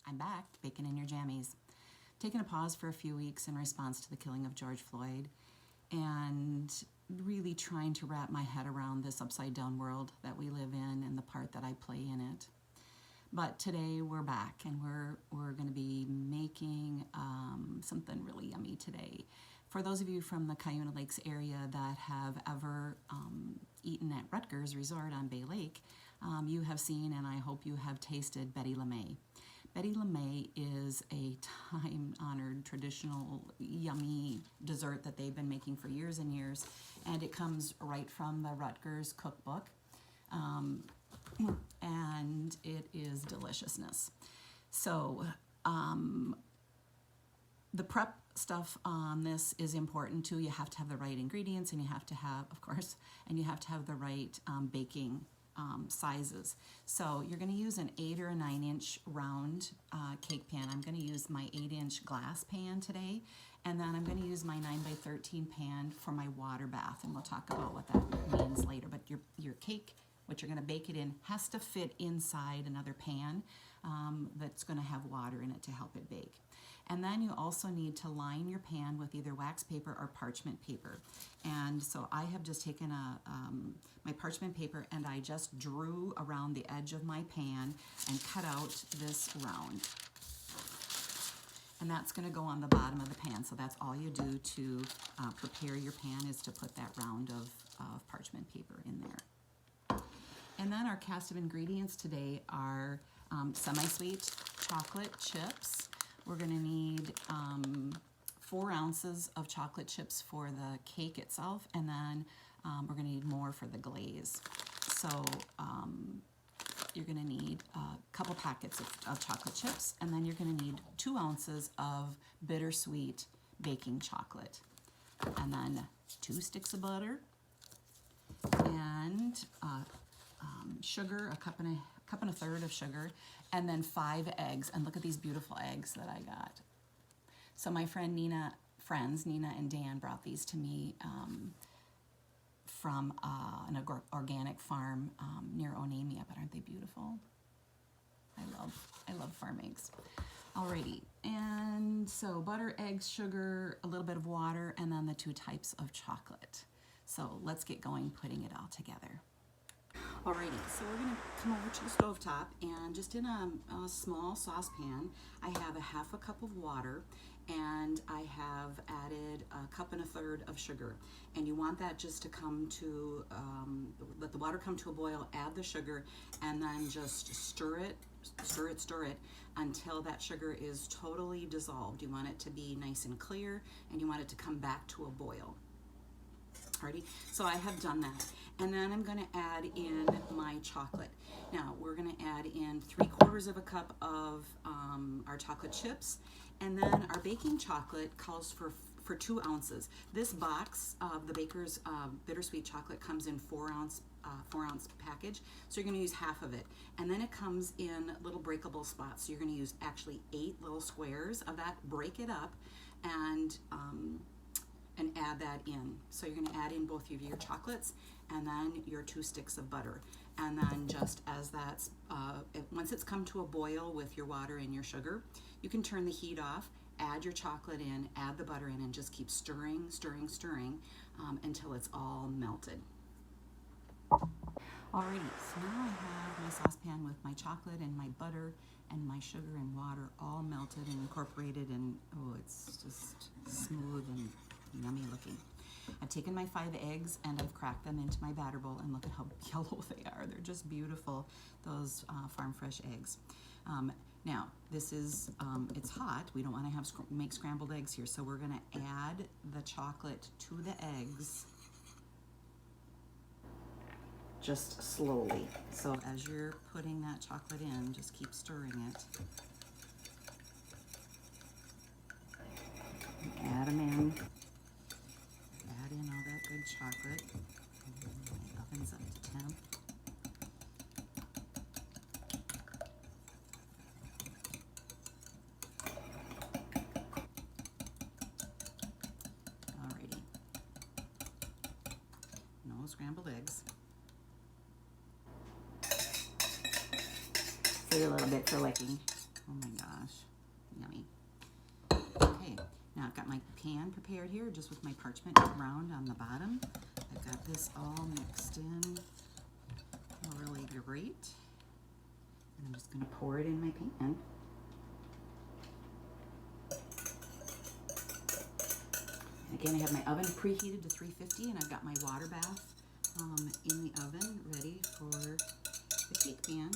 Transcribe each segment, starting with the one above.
I'm back, baking in your jammies. Taking a pause for a few weeks in response to the killing of George Floyd and really trying to wrap my head around this upside down world that we live in and the part that I play in it. But today we're back and we're going to be making something really yummy today. For those of you from the Cuyuna Lakes area that have ever eaten at Ruttger's Resort on Bay Lake, you have seen and I hope you have tasted Bette Le Mae. Bette Le Mae is a time-honored, traditional, yummy dessert that they've been making for years and years, and it comes right from the Ruttger's cookbook, and it is deliciousness. So the prep stuff on this is important too. You have to have the right ingredients, and you have to have, of course, and you have to have the right baking sizes. So you're going to use an 8 or a 9-inch round cake pan. I'm going to use my 8-inch glass pan today, and then I'm going to use my 9x13 pan for my water bath, and we'll talk about what that means later. But your cake, what you're going to bake it in, has to fit inside another pan that's going to have water in it to help it bake. And then you also need to line your pan with either wax paper or parchment paper. And so I have just taken my parchment paper and I just drew around the edge of my pan and cut out this round. And that's going to go on the bottom of the pan. So that's all you do to prepare your pan, is to put that round of parchment paper in there. And then our cast of ingredients today are semi-sweet chocolate chips. We're going to need 4 ounces of chocolate chips for the cake itself, and then we're going to need more for the glaze. So you're going to need a couple packets of chocolate chips, and then you're going to need 2 ounces of bittersweet baking chocolate, and then 2 sticks of butter, and sugar, a cup and a third of sugar, and then 5 eggs. And look at these beautiful eggs that I got. So my Nina and Dan brought these to me from an organic farm near Onamia. But aren't they beautiful? I love farm eggs. Alrighty, and so butter, eggs, sugar, a little bit of water, and then the 2 types of chocolate. So let's get going putting it all together. Alrighty, so we're going to come over to the stovetop, and just in a small saucepan, I have a 1/2 cup of water, and I have added a 1 1/3 cups of sugar. And you want that just to come to, let the water come to a boil, add the sugar, and then just stir it until that sugar is totally dissolved. You want it to be nice and clear, and you want it to come back to a boil. Alrighty, so I have done that. And then I'm going to add in my chocolate. Now we're going to add in 3/4 cup of our chocolate chips, and then our baking chocolate calls for 2 ounces. This box of the Baker's bittersweet chocolate comes in 4-ounce package, so you're going to use half of it. And then it comes in little breakable spots, so you're going to use actually 8 little squares of that. Break it up and add that in. So you're going to add in both of your chocolates and then your 2 sticks of butter. And then just as that's, once it's come to a boil with your water and your sugar, you can turn the heat off, add your chocolate in, add the butter in, and just keep stirring until it's all melted. Alrighty, so now I have my saucepan with my chocolate and my butter and my sugar and water all melted and incorporated, and oh, it's just smooth and yummy looking. I've taken my 5 eggs and I've cracked them into my batter bowl, and look at how yellow they are. They're just beautiful, those farm fresh eggs. Now this is, it's hot. We don't want to make scrambled eggs here, so we're going to add the chocolate to the eggs just slowly. So as you're putting that chocolate in, just keep stirring it. Add them in. Add in all that good chocolate. My oven's up to temp. Alrighty. No scrambled eggs. Save a little bit for licking. Oh my gosh, yummy. Okay, now I've got my pan prepared here, just with my parchment round on the bottom. I've got this all mixed in really great. And I'm just going to pour it in my pan. And again, I have my oven preheated to 350, and I've got my water bath in the oven ready for the cake pan.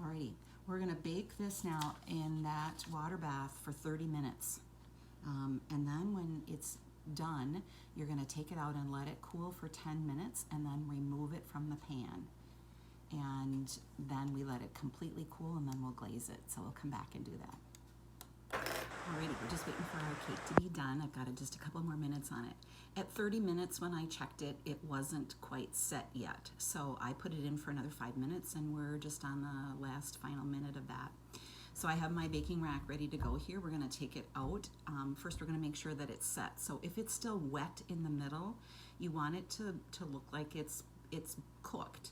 Alrighty, we're going to bake this now in that water bath for 30 minutes. And then when it's done, you're going to take it out and let it cool for 10 minutes and then remove it from the pan. And then we let it completely cool, and then we'll glaze it. So we'll come back and do that. Alrighty, we're just waiting for our cake to be done. I've got just a couple more minutes on it. At 30 minutes when I checked it, it wasn't quite set yet. So I put it in for another 5 minutes, and we're just on the last final minute of that. So I have my baking rack ready to go here. We're going to take it out. First, we're going to make sure that it's set. So if it's still wet in the middle, you want it to look like it's cooked.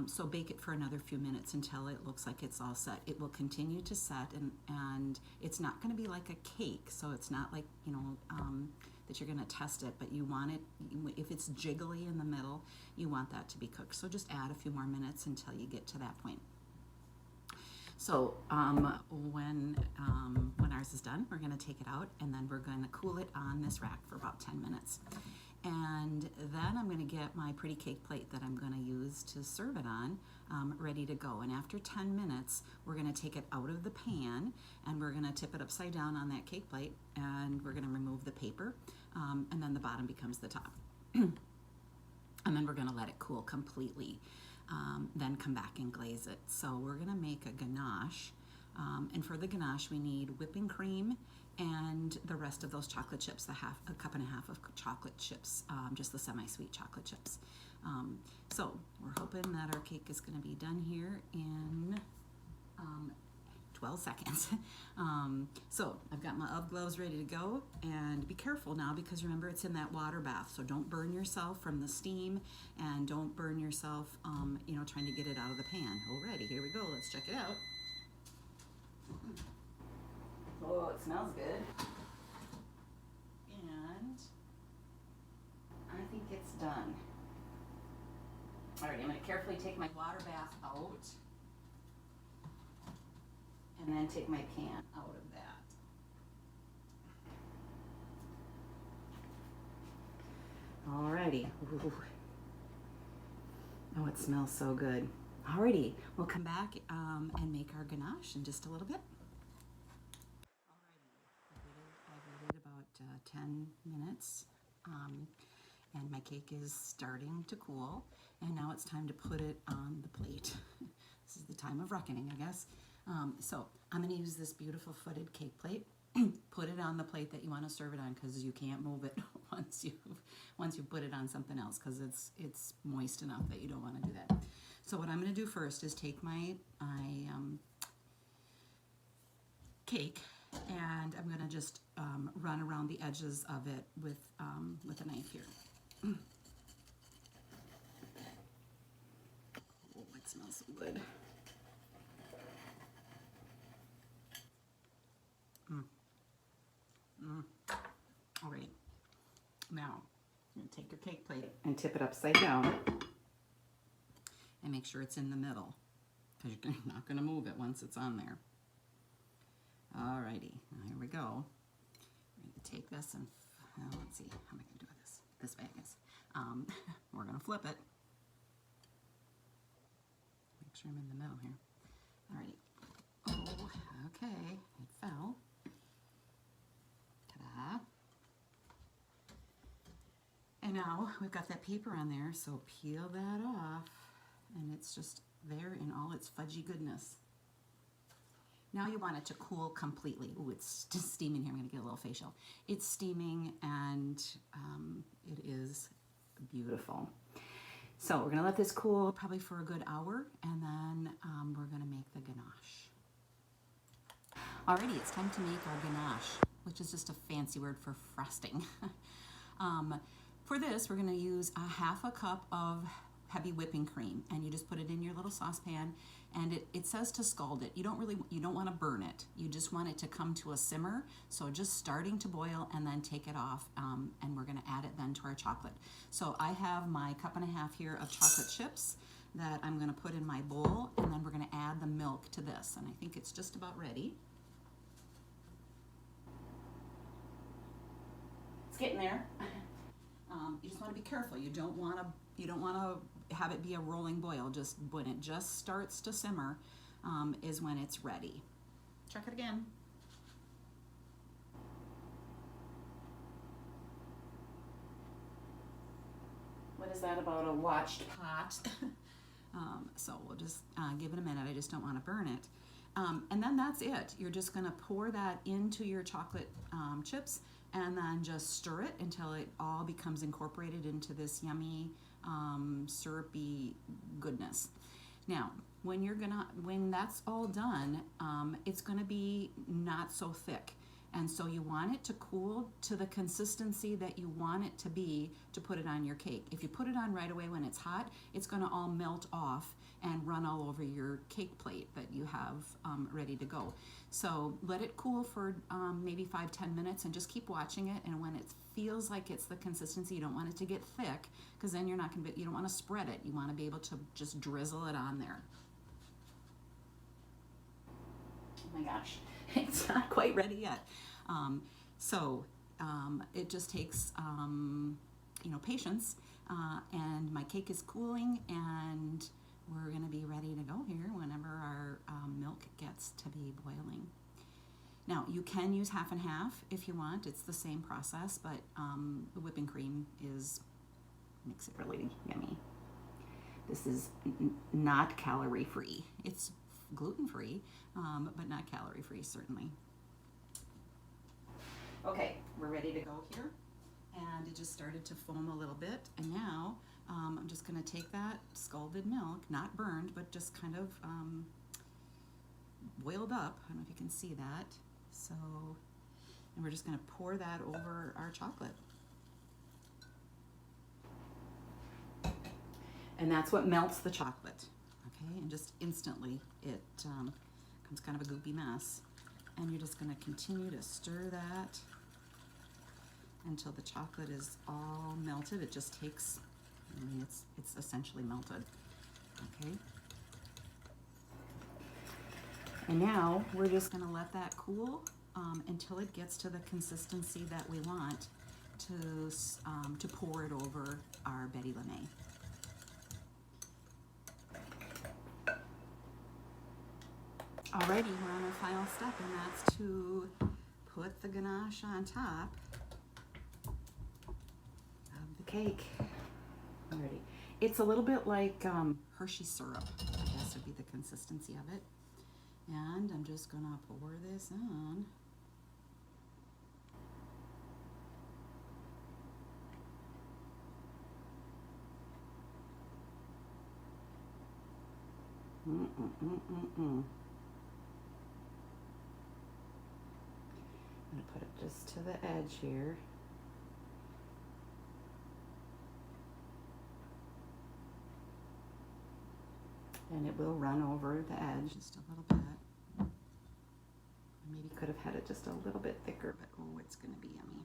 So bake it for another few minutes until it looks like it's all set. It will continue to set, and it's not going to be like a cake. So it's not like, you know, that you're going to test it, but you want it, if it's jiggly in the middle, you want that to be cooked. So just add a few more minutes until you get to that point. So when ours is done, we're going to take it out, and then we're going to cool it on this rack for about 10 minutes. And then I'm going to get my pretty cake plate that I'm going to use to serve it on ready to go. And after 10 minutes, we're going to take it out of the pan, and we're going to tip it upside down on that cake plate, and we're going to remove the paper, and then the bottom becomes the top. And then we're going to let it cool completely. Then come back and glaze it. So we're going to make a ganache, and for the ganache we need whipping cream and the rest of those chocolate chips, a cup and a half of chocolate chips, just the semi-sweet chocolate chips. So we're hoping that our cake is going to be done here in 12 seconds. So I've got my UV gloves ready to go, and be careful now because remember it's in that water bath, so don't burn yourself from the steam, and don't burn yourself you know, trying to get it out of the pan. Alrighty, here we go, let's check it out. Oh, it smells good. And I think it's done. Alrighty, I'm going to carefully take my water bath out, and then take my pan out of that. Alrighty. Ooh. Oh, it smells so good. Alrighty, we'll come back and make our ganache in just a little bit. Alrighty, I've waited about 10 minutes, and my cake is starting to cool, and now it's time to put it on the plate. This is the time of reckoning, I guess. So I'm going to use this beautiful footed cake plate. Put it on the plate that you want to serve it on, because you can't move it once you put it on something else, because it's moist enough that you don't want to do that. So what I'm going to do first is take my cake, and I'm going to just run around the edges of it with a knife here. Oh, it smells so good. All right, now you're going to take your cake plate and tip it upside down and make sure it's in the middle, because you're not going to move it once it's on there. All righty, now here we go. We're going to take this and, let's see, how am I going to do this? This way, I guess. We're going to flip it. Make sure I'm in the middle here. All righty. Oh, okay, it fell. Ta-da. And now we've got that paper on there, so peel that off, and it's just there in all its fudgy goodness. Now you want it to cool completely. Ooh, it's just steaming here. I'm going to get a little facial. It's steaming, and it is beautiful. So we're going to let this cool probably for a good hour, and then we're going to make the ganache. Alrighty, it's time to make our ganache, which is just a fancy word for frosting. For this, we're going to use a half a cup of heavy whipping cream, and you just put it in your little saucepan, and it says to scald it. You don't want to burn it. You just want it to come to a simmer, so just starting to boil, and then take it off, and we're going to add it then to our chocolate. So I have my 1.5 cups here of chocolate chips that I'm going to put in my bowl, and then we're going to add the milk to this, and I think it's just about ready. It's getting there. You just want to be careful. You don't want to have it be a rolling boil. Just when it just starts to simmer is when it's ready. Check it again. What is that about a watched pot? So we'll just give it a minute. I just don't want to burn it. And then that's it. You're just going to pour that into your chocolate chips, and then just stir it until it all becomes incorporated into this yummy syrupy goodness. Now, when that's all done, it's gonna be not so thick. And so you want it to cool to the consistency that you want it to be to put it on your cake. If you put it on right away when it's hot, it's gonna all melt off and run all over your cake plate that you have ready to go. So let it cool for maybe 5-10 minutes, and just keep watching it. And when it feels like it's the consistency, you don't want it to get thick, because then you don't want to spread it. You want to be able to just drizzle it on there. Oh my gosh, it's not quite ready yet. It just takes patience, and my cake is cooling, and we're going to be ready to go here whenever our milk gets to be boiling. Now, you can use half and half if you want. It's the same process, but the whipping cream makes it really yummy. This is not calorie-free. It's gluten-free, but not calorie-free, certainly. Okay, we're ready to go here. And it just started to foam a little bit, and now I'm just going to take that scalded milk, not burned, but just kind of boiled up. I don't know if you can see that. So, and we're just going to pour that over our chocolate. And that's what melts the chocolate, okay? And just instantly it becomes kind of a goopy mess. And you're just going to continue to stir that until the chocolate is all melted. It just takes, it's essentially melted, okay? And now we're just gonna let that cool until it gets to the consistency that we want to pour it over our Bette Le Mae. Alrighty, we're on our final step, and that's to put the ganache on top of the cake. Alrighty. It's a little bit like Hershey syrup, I guess would be the consistency of it. And I'm just gonna pour this on. I'm gonna put it just to the edge here. And it will run over the edge just a little bit. Maybe could have had it just a little bit thicker, but oh, it's gonna be yummy.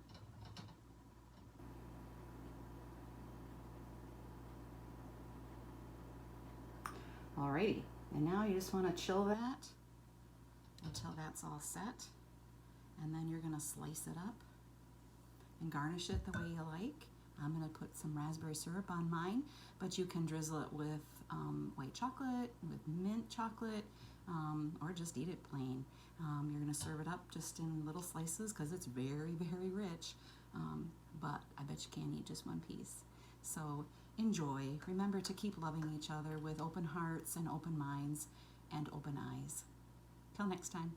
Alrighty, and now you just want to chill that until that's all set, and then you're gonna slice it up and garnish it the way you like. I'm gonna put some raspberry syrup on mine, but you can drizzle it with white chocolate, with mint chocolate, or just eat it plain. You're gonna serve it up just in little slices because it's very, very rich, but I bet you can't eat just one piece. So enjoy. Remember to keep loving each other with open hearts and open minds and open eyes. Till next time.